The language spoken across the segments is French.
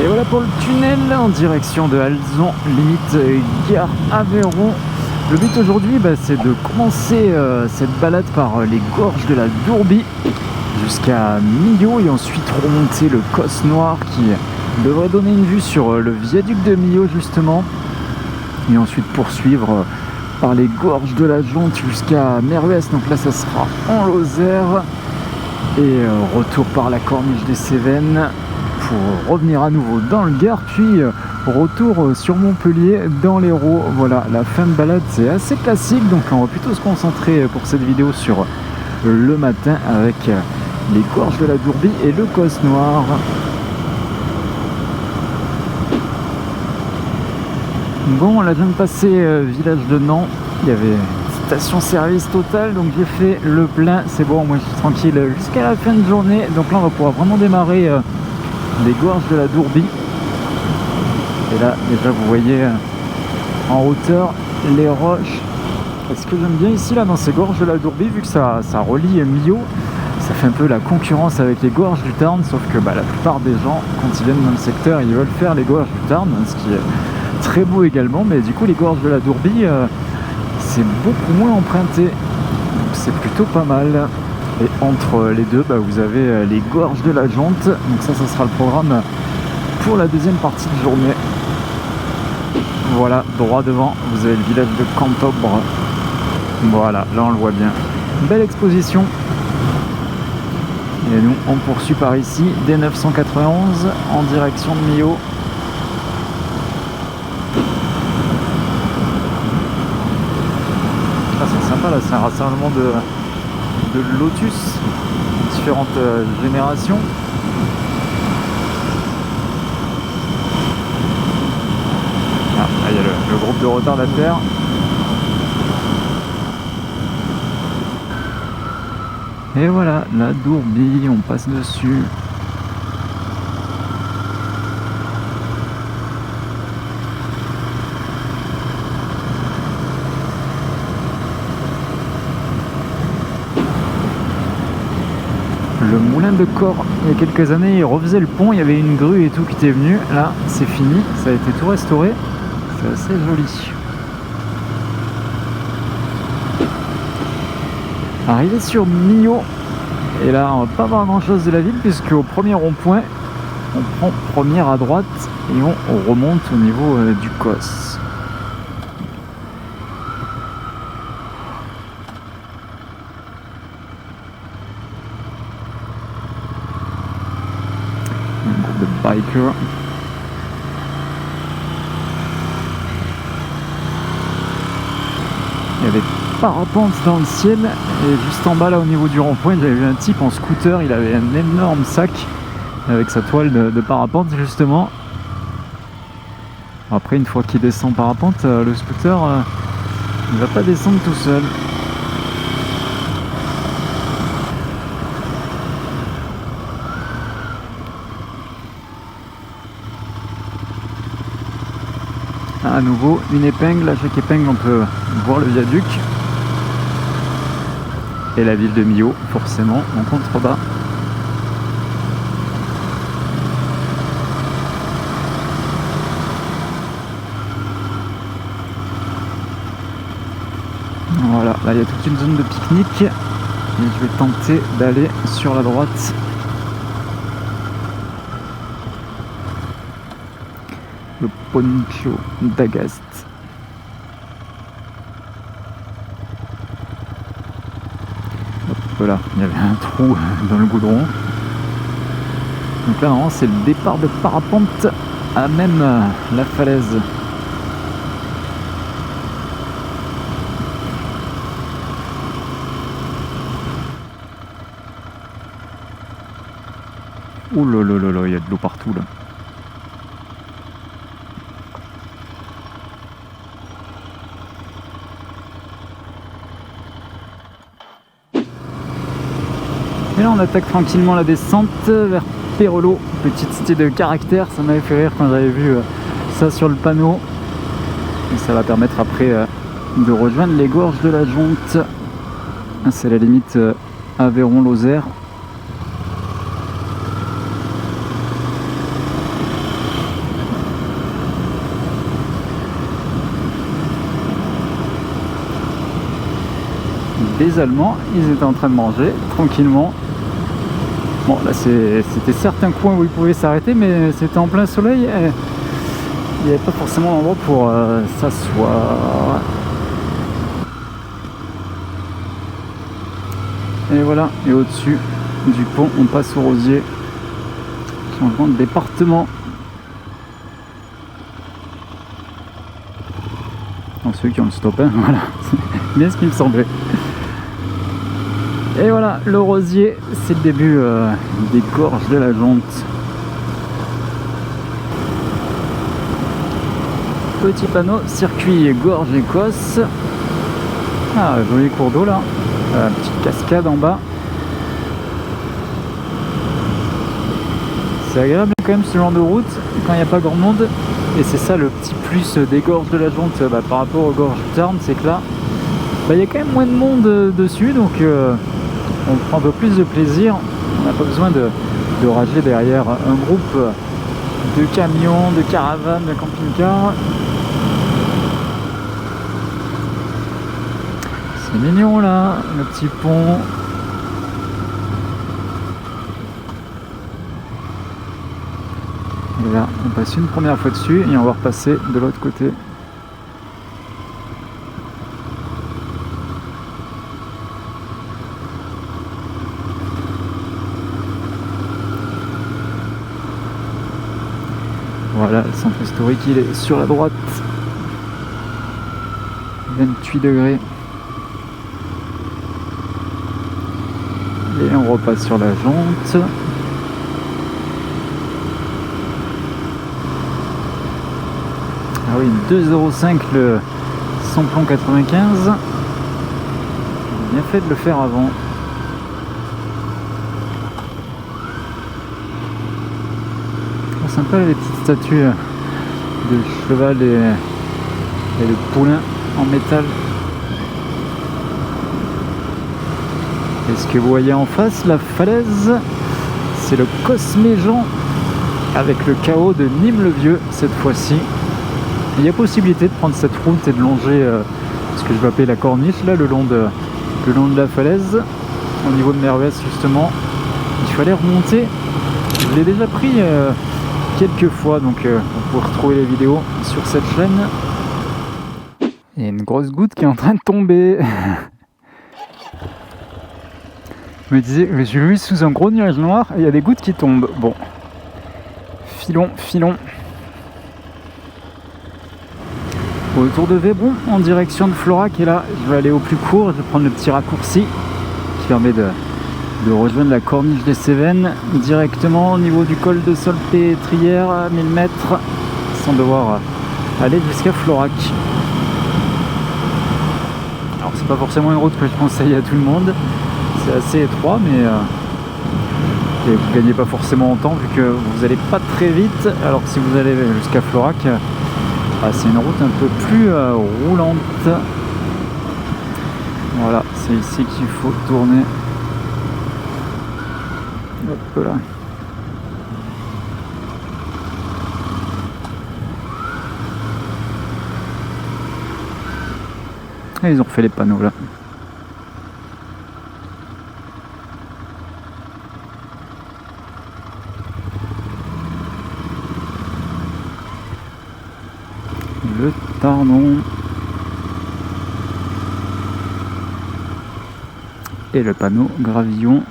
Et voilà pour le tunnel en direction de Alzon, limite gare Aveyron. Le but aujourd'hui, c'est de commencer cette balade par les gorges de la Dourbie jusqu'à Millau et ensuite remonter le Causse Noir qui devrait donner une vue sur le viaduc de Millau justement. Et ensuite poursuivre par les gorges de la Jonte jusqu'à Merhues. Donc là, ça sera en Lozère. Et retour par la Corniche des Cévennes pour revenir à nouveau dans le Gard, puis retour sur Montpellier dans l'Hérault. Voilà, la fin de balade c'est assez classique, donc on va plutôt se concentrer pour cette vidéo sur le matin avec les gorges de la Dourbie et le Causse Noir. Bon, là je viens de passer village de Nant, il y avait station-service totale, donc j'ai fait le plein, c'est bon, moi je suis tranquille jusqu'à la fin de journée. Donc là on va pouvoir vraiment démarrer les gorges de la Dourbie. Et là déjà vous voyez en hauteur les roches. Et ce que j'aime bien ici là dans ces gorges de la Dourbie, vu que ça relie Millau, ça fait un peu la concurrence avec les gorges du Tarn, sauf que la plupart des gens quand ils viennent dans le secteur ils veulent faire les gorges du Tarn, ce qui est très beau également, mais du coup les gorges de la Dourbie c'est beaucoup moins emprunté, donc c'est plutôt pas mal. Et entre les deux, vous avez les gorges de la Jonte, donc ça sera le programme pour la deuxième partie de journée. Voilà, droit devant, vous avez le village de Cantobre. Voilà, là on le voit bien. Belle exposition. Et nous, on poursuit par ici, dès 991, en direction de Millau. C'est sympa là, c'est un rassemblement de lotus, différentes générations. Là il y a le groupe de retardataires. Et voilà, la Dourbie, on passe dessus. Le moulin de Corps, il y a quelques années, il refaisait le pont, il y avait une grue et tout qui était venue. Là, c'est fini, ça a été tout restauré. C'est assez joli. Arrivé sur Millau, et là, on va pas voir grand chose de la ville, puisque au premier rond-point, on prend première à droite et on remonte au niveau du Causse. Biker. Il y avait parapente dans le ciel et juste en bas là au niveau du rond-point j'avais vu un type en scooter, il avait un énorme sac avec sa toile de parapente justement. Après une fois qu'il descend parapente, le scooter ne va pas descendre tout seul. À nouveau une épingle, à chaque épingle on peut voir le viaduc et la ville de Millau forcément en contrebas. Voilà, là il y a toute une zone de pique-nique et je vais tenter d'aller sur la droite. Le Poncho d'Agast. Voilà, il y avait un trou dans le goudron. Donc là, normalement, c'est le départ de parapente à même la falaise. Ouh là là là là, il y a de l'eau partout là. Et là on attaque tranquillement la descente vers Pérelot, petite cité de caractère, ça m'avait fait rire quand j'avais vu ça sur le panneau. Et ça va permettre après de rejoindre les gorges de la Jonte. C'est la limite Aveyron-Lozère. des Allemands, ils étaient en train de manger tranquillement. Bon là c'était certains coins où ils pouvaient s'arrêter, mais c'était en plein soleil, il n'y avait pas forcément d'endroit pour s'asseoir. Et voilà, et au-dessus du pont on passe au Rosier. Changement de département. Donc ceux qui ont le stop, hein, voilà, c'est bien ce qu'il me semblait. Et voilà, le Rosier, c'est le début des gorges de la Jonte. Petit panneau, circuit gorge Écosse. Ah, joli cours d'eau là. Petite cascade en bas. C'est agréable quand même ce genre de route quand il n'y a pas grand monde. Et c'est ça le petit plus des gorges de la Jonte par rapport aux gorges du Tarn, c'est que là, il y a quand même moins de monde dessus, donc on prend un peu plus de plaisir. On n'a pas besoin de rager derrière un groupe de camions, de caravanes, de camping-cars. C'est mignon là, le petit pont. Et là, on passe une première fois dessus et on va repasser de l'autre côté. Voilà, le centre historique, il est sur la droite. 28 degrés. Et on repasse sur la Jonte. Ah oui, 2,05 € le samplon 95. Bien fait de le faire avant. Oh, sympa les petites statues de cheval et de poulain en métal. Et ce que vous voyez en face, la falaise, c'est le Cosméjean avec le chaos de Nîmes-le-Vieux cette fois-ci. Il y a possibilité de prendre cette route et de longer ce que je vais appeler la corniche là, le long de la falaise, au niveau de Mervès justement. Il fallait remonter. Je l'ai déjà pris quelques fois, donc vous pouvez retrouver les vidéos sur cette chaîne. Il y a une grosse goutte qui est en train de tomber. Je me disais, je suis vu sous un gros nuage noir et il y a des gouttes qui tombent. Bon, filons. Autour de Vébron, en direction de Florac, et là, je vais aller au plus court. Je vais prendre le petit raccourci qui permet de rejoindre la corniche des Cévennes directement au niveau du col de Solpétrière à 1000 mètres, sans devoir aller jusqu'à Florac. Alors, c'est pas forcément une route que je conseille à tout le monde. C'est assez étroit, mais et vous gagnez pas forcément en temps vu que vous n'allez pas très vite. Alors que si vous allez jusqu'à Florac, c'est une route un peu plus roulante. Voilà, c'est ici qu'il faut tourner. Hop là. Et ils ont refait les panneaux là. Le Tarnon. Et le panneau gravillon.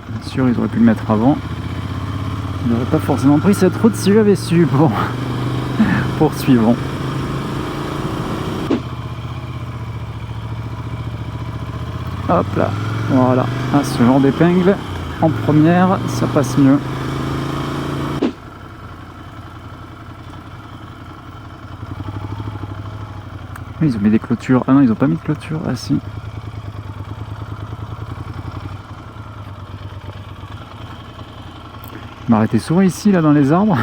Bien sûr, ils auraient pu le mettre avant. Je n'aurais pas forcément pris cette route si j'avais su. Bon, poursuivons. Hop là, voilà. Ah, ce genre d'épingle en première, ça passe mieux. Ils ont mis des clôtures. Ah non, ils ont pas mis de clôture. Ah si. Je m'arrêtais souvent ici, là, dans les arbres.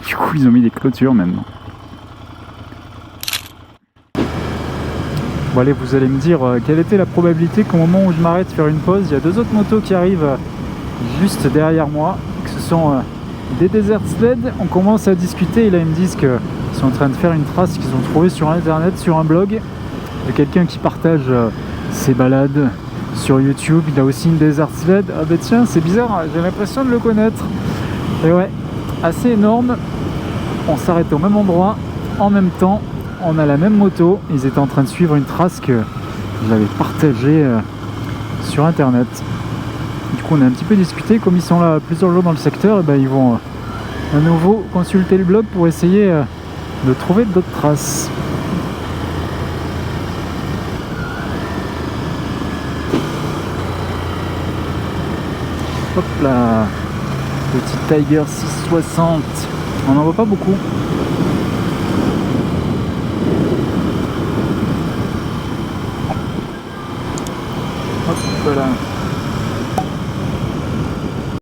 Du coup, ils ont mis des clôtures maintenant. Bon allez, vous allez me dire quelle était la probabilité qu'au moment où je m'arrête faire une pause, il y a deux autres motos qui arrivent juste derrière moi, que ce sont des Desert Sled. On commence à discuter et là ils me disent qu'ils sont en train de faire une trace qu'ils ont trouvée sur internet, sur un blog de quelqu'un qui partage ses balades sur YouTube. Il a aussi une Desert Sled. Ah bah tiens, c'est bizarre, j'ai l'impression de le connaître. Et ouais, assez énorme. On s'arrête au même endroit, en même temps. On a la même moto. Ils étaient en train de suivre une trace que j'avais partagée sur internet. Du coup, on a un petit peu discuté. Comme ils sont là plusieurs jours dans le secteur, et ben, ils vont à nouveau consulter le blog pour essayer de trouver d'autres traces. Hop là, petit Tiger 660. On n'en voit pas beaucoup. Hop là.